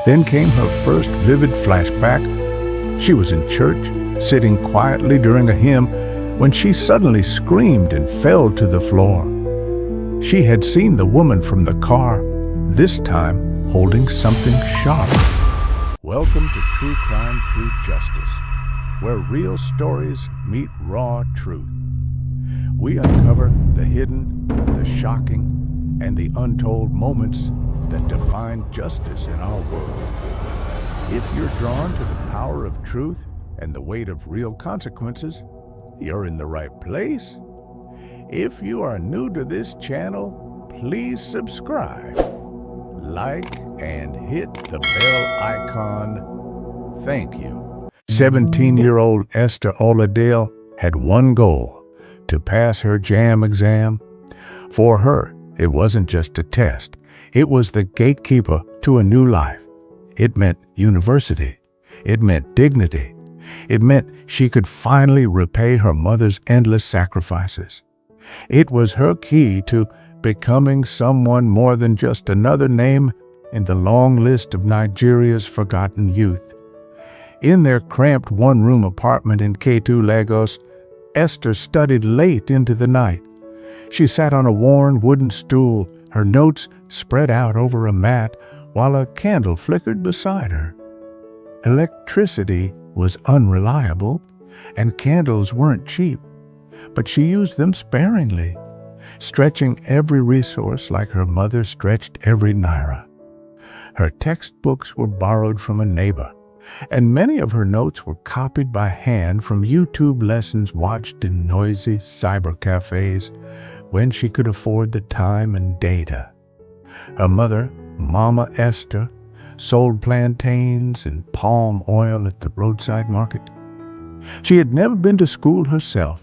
Then came her first vivid flashback. She was in church, sitting quietly during a hymn, when she suddenly screamed and fell to the floor. She had seen the woman from the car, this time holding something sharp. Welcome to True Crime, True Justice, where real stories meet raw truth. We uncover the hidden, the shocking, and the untold moments that define justice in our world. If you're drawn to the power of truth and the weight of real consequences, you're in the right place. If you are new to this channel, please subscribe, like, and hit the bell icon. Thank you. 17-year-old Esther Oladele had one goal: to pass her JAMB exam. For her, it wasn't just a test. It was the gatekeeper to a new life. It meant university. It meant dignity. It meant she could finally repay her mother's endless sacrifices. It was her key to becoming someone more than just another name in the long list of Nigeria's forgotten youth. In their cramped one-room apartment in K2, Lagos, Esther studied late into the night. She sat on a worn wooden stool, her notes spread out over a mat, while a candle flickered beside her. Electricity was unreliable, and candles weren't cheap, but she used them sparingly, stretching every resource like her mother stretched every naira. Her textbooks were borrowed from a neighbor, and many of her notes were copied by hand from YouTube lessons watched in noisy cyber cafes when she could afford the time and data. Her mother, Mama Esther, sold plantains and palm oil at the roadside market. She had never been to school herself,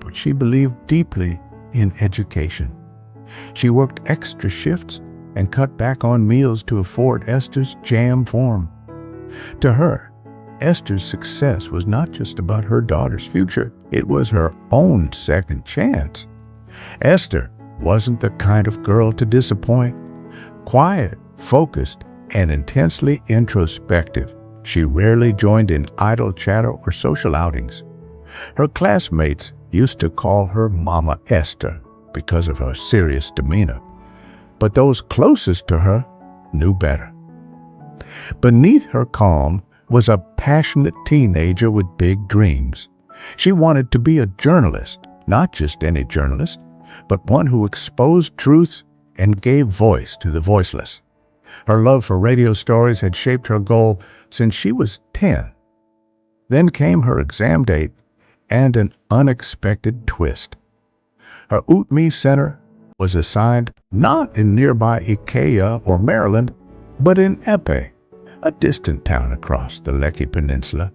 but she believed deeply in education. She worked extra shifts and cut back on meals to afford Esther's JAMB form. To her, Esther's success was not just about her daughter's future, it was her own second chance. Esther wasn't the kind of girl to disappoint. Quiet, focused, and intensely introspective, she rarely joined in idle chatter or social outings. Her classmates used to call her Mama Esther because of her serious demeanor, but those closest to her knew better. Beneath her calm was a passionate teenager with big dreams. She wanted to be a journalist, not just any journalist, but one who exposed truth and gave voice to the voiceless. Her love for radio stories had shaped her goal since she was 10. Then came her exam date and an unexpected twist. Her UTME center was assigned not in nearby Ikea or Maryland, but in Epe, a distant town across the Lekki Peninsula.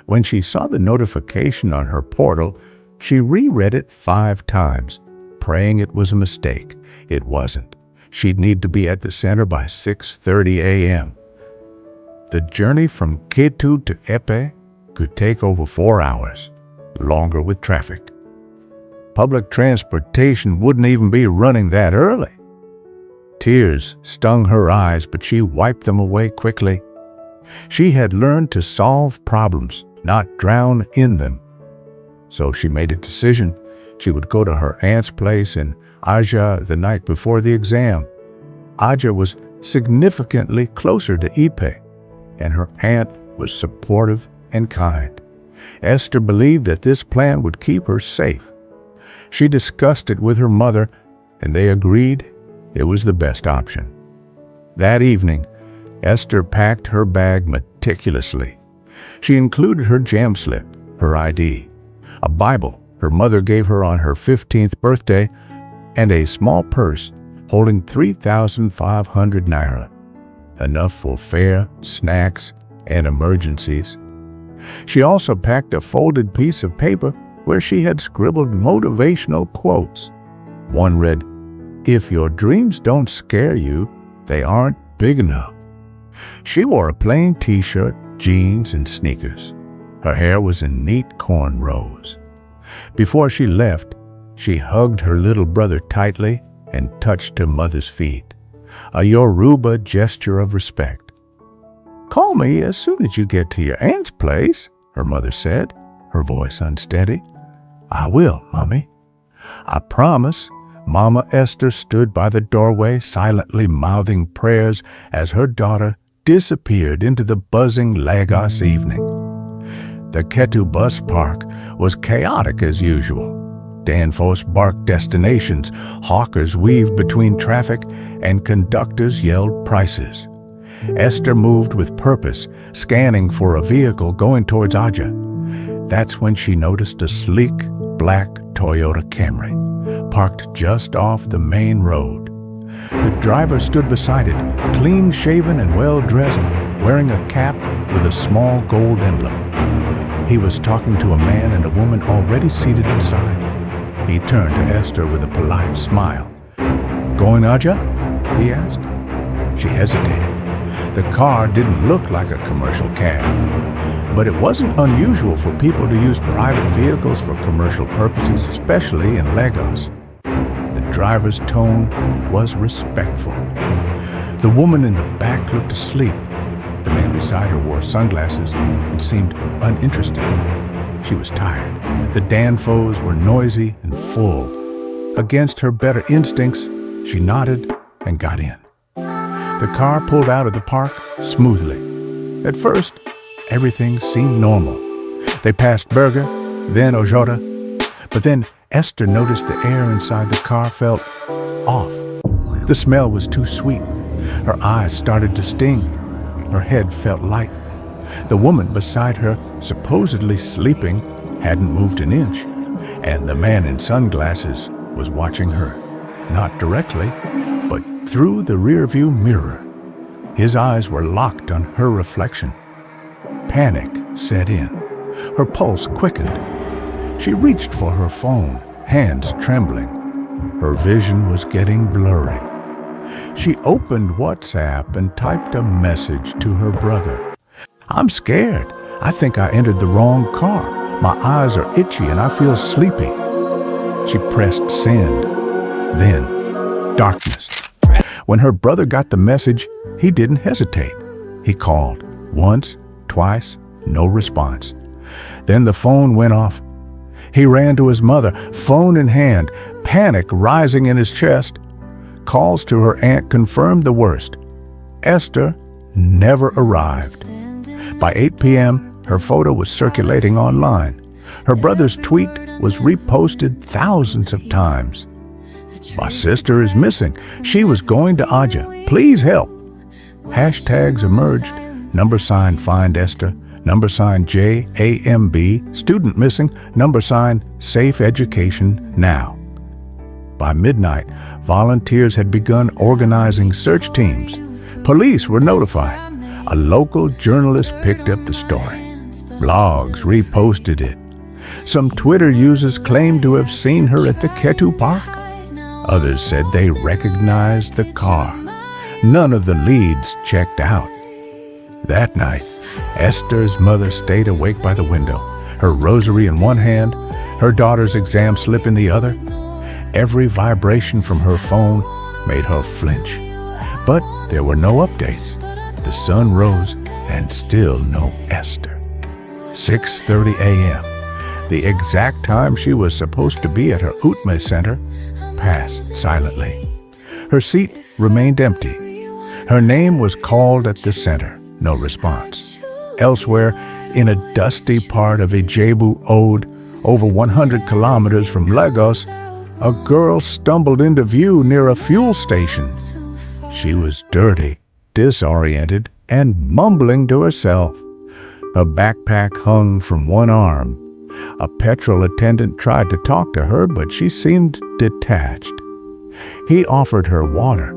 When she saw the notification on her portal, she reread it 5 times, praying it was a mistake. It wasn't. She'd need to be at the center by 6:30 a.m. The journey from K2 to Epe could take over 4 hours, longer with traffic. Public transportation wouldn't even be running that early. Tears stung her eyes, but she wiped them away quickly. She had learned to solve problems, not drown in them. So she made a decision. She would go to her aunt's place in Ajah the night before the exam. Ajah was significantly closer to Ipe, and her aunt was supportive and kind. Esther believed that this plan would keep her safe. She discussed it with her mother, and they agreed it was the best option. That evening, Esther packed her bag meticulously. She included her JAMB slip, her ID, a Bible her mother gave her on her 15th birthday, and a small purse holding 3,500 naira, enough for fare, snacks, and emergencies. She also packed a folded piece of paper where she had scribbled motivational quotes. One read, "If your dreams don't scare you, they aren't big enough." She wore a plain t-shirt, jeans, and sneakers. Her hair was in neat cornrows. Before she left, she hugged her little brother tightly and touched her mother's feet. a Yoruba gesture of respect. "Call me as soon as you get to your aunt's place," her mother said, her voice unsteady. "I will, Mommy." "I promise." Mama Esther stood by the doorway, silently mouthing prayers as her daughter disappeared into the buzzing Lagos evening. The Ketu bus park was chaotic as usual. Danfoss barked destinations, hawkers weaved between traffic, and conductors yelled prices. Esther moved with purpose, scanning for a vehicle going towards Ajah. That's when she noticed a sleek, black Toyota Camry, parked just off the main road. The driver stood beside it, clean-shaven and well-dressed, wearing a cap with a small gold emblem. He was talking to a man and a woman already seated inside. He turned to Esther with a polite smile. "Going Ajah?" he asked. She hesitated. The car didn't look like a commercial cab, but it wasn't unusual for people to use private vehicles for commercial purposes, especially in Lagos. The driver's tone was respectful. The woman in the back looked asleep. The man beside her wore sunglasses and seemed uninterested. She was tired. The Danfoss were noisy and full. Against her better instincts, she nodded and got in. The car pulled out of the park smoothly. At first, everything seemed normal. They passed Berger, then Ojota, but then Esther noticed the air inside the car felt off. The smell was too sweet. Her eyes started to sting. Her head felt light. The woman beside her, supposedly sleeping, hadn't moved an inch, and the man in sunglasses was watching her, not directly, but through the rearview mirror. His eyes were locked on her reflection. Panic set in. Her pulse quickened. She reached for her phone, hands trembling. Her vision was getting blurry. She opened WhatsApp and typed a message to her brother. "I'm scared. I think I entered the wrong car. My eyes are itchy and I feel sleepy." She pressed send. Then, darkness. When her brother got the message, he didn't hesitate. He called. Once, twice, no response. Then the phone went off. He ran to his mother, phone in hand, panic rising in his chest. Calls to her aunt confirmed the worst. Esther never arrived. By 8 p.m., her photo was circulating online. Her brother's tweet was reposted thousands of times. "My sister is missing. She was going to Ajah. Please help." Hashtags emerged. #, find Esther. #, JAMB, student missing. #, safe education now. By midnight, volunteers had begun organizing search teams. Police were notified. A local journalist picked up the story. Blogs reposted it. Some Twitter users claimed to have seen her at the Ketu Park. Others said they recognized the car. None of the leads checked out. That night, Esther's mother stayed awake by the window, her rosary in one hand, her daughter's exam slip in the other. Every vibration from her phone made her flinch. But there were no updates. The sun rose and still no Esther. 6:30 a.m., the exact time she was supposed to be at her UTME center, passed silently. Her seat remained empty. Her name was called at the center. No response. Elsewhere, in a dusty part of Ijebu Ode, over 100 kilometers from Lagos, a girl stumbled into view near a fuel station. She was dirty, disoriented, and mumbling to herself. Her backpack hung from one arm. A petrol attendant tried to talk to her, but she seemed detached. He offered her water.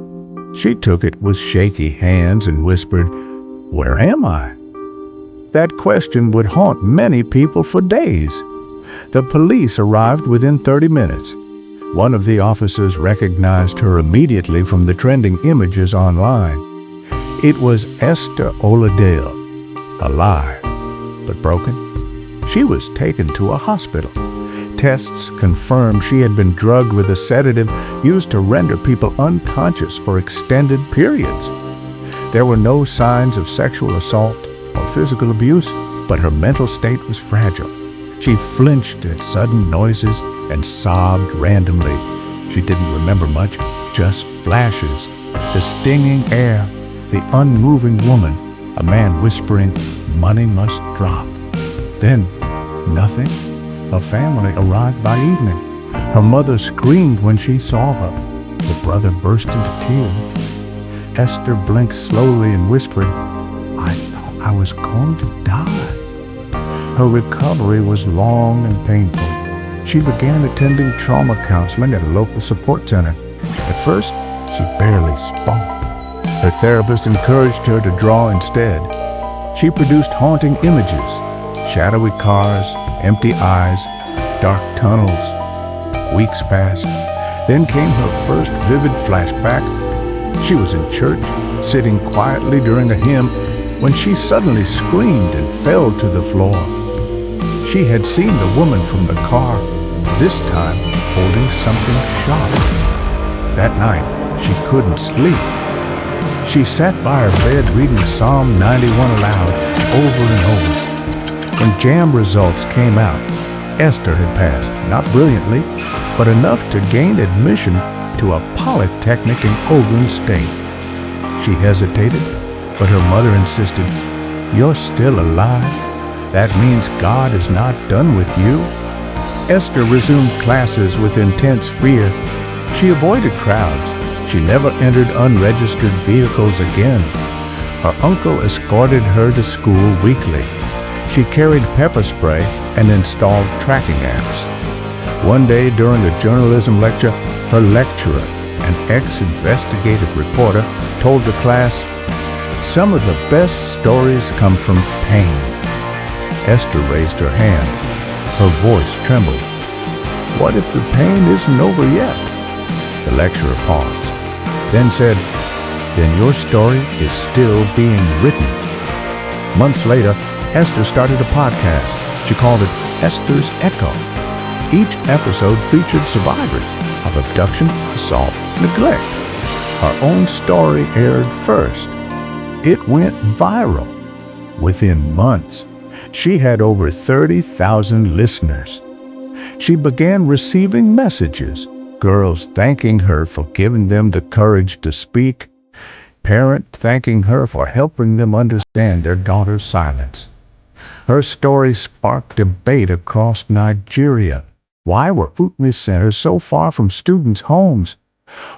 She took it with shaky hands and whispered, "Where am I?" That question would haunt many people for days. The police arrived within 30 minutes. One of the officers recognized her immediately from the trending images online. It was Esther Oladele, alive but broken. She was taken to a hospital. Tests confirmed she had been drugged with a sedative used to render people unconscious for extended periods. There were no signs of sexual assault or physical abuse, but her mental state was fragile. She flinched at sudden noises and sobbed randomly. She didn't remember much, just flashes, the stinging air, the unmoving woman, a man whispering, "Money must drop." Then, nothing. Her family arrived by evening. Her mother screamed when she saw her. The brother burst into tears. Esther blinked slowly and whispered, "I thought I was going to die." Her recovery was long and painful. She began attending trauma counseling at a local support center. At first, she barely spoke. Her therapist encouraged her to draw instead. She produced haunting images, shadowy cars, empty eyes, dark tunnels. Weeks passed. Then came her first vivid flashback. She was in church, sitting quietly during a hymn, when she suddenly screamed and fell to the floor. She had seen the woman from the car, this time holding something sharp. That night, she couldn't sleep. She sat by her bed reading Psalm 91 aloud, over and over. When JAMB results came out, Esther had passed, not brilliantly, but enough to gain admission to a polytechnic in Ogun State. She hesitated, but her mother insisted, "You're still alive. That means God is not done with you." Esther resumed classes with intense fear. She avoided crowds. She never entered unregistered vehicles again. Her uncle escorted her to school weekly. She carried pepper spray and installed tracking apps. One day during a journalism lecture, her lecturer, an ex-investigative reporter, told the class, "Some of the best stories come from pain." Esther raised her hand. Her voice trembled. "What if the pain isn't over yet?" The lecturer paused, then said, "Then your story is still being written." Months later, Esther started a podcast. She called it Esther's Echo. Each episode featured survivors of abduction, assault, neglect. Her own story aired first. It went viral. Within months, she had over 30,000 listeners. She began receiving messages, girls thanking her for giving them the courage to speak, parents thanking her for helping them understand their daughter's silence. Her story sparked debate across Nigeria. Why were fitness centers so far from students' homes?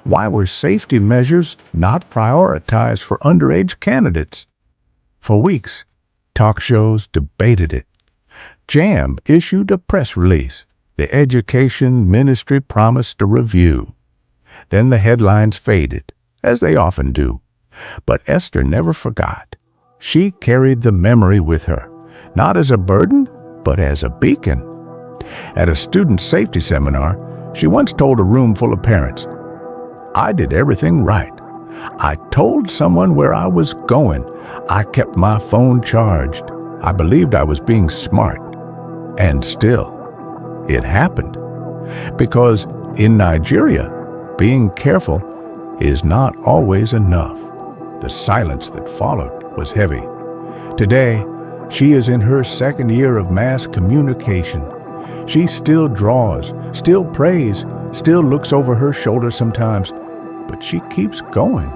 Why were safety measures not prioritized for underage candidates? For weeks, talk shows debated it. JAMB issued a press release. The education ministry promised a review. Then the headlines faded, as they often do. But Esther never forgot. She carried the memory with her, not as a burden, but as a beacon. At a student safety seminar, she once told a room full of parents, "I did everything right. I told someone where I was going. I kept my phone charged. I believed I was being smart." And still, it happened. Because in Nigeria, being careful is not always enough. The silence that followed was heavy. Today, she is in her second year of mass communication. She still draws, still prays, still looks over her shoulder sometimes, but she keeps going.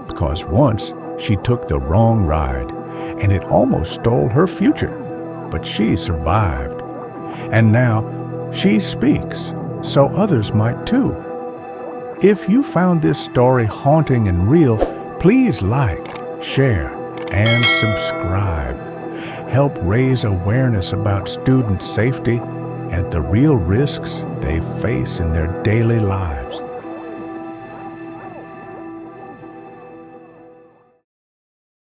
Because once she took the wrong ride, and it almost stole her future, but she survived. And now she speaks, so others might too. If you found this story haunting and real, please like, share, and subscribe. Help raise awareness about student safety and the real risks they face in their daily lives.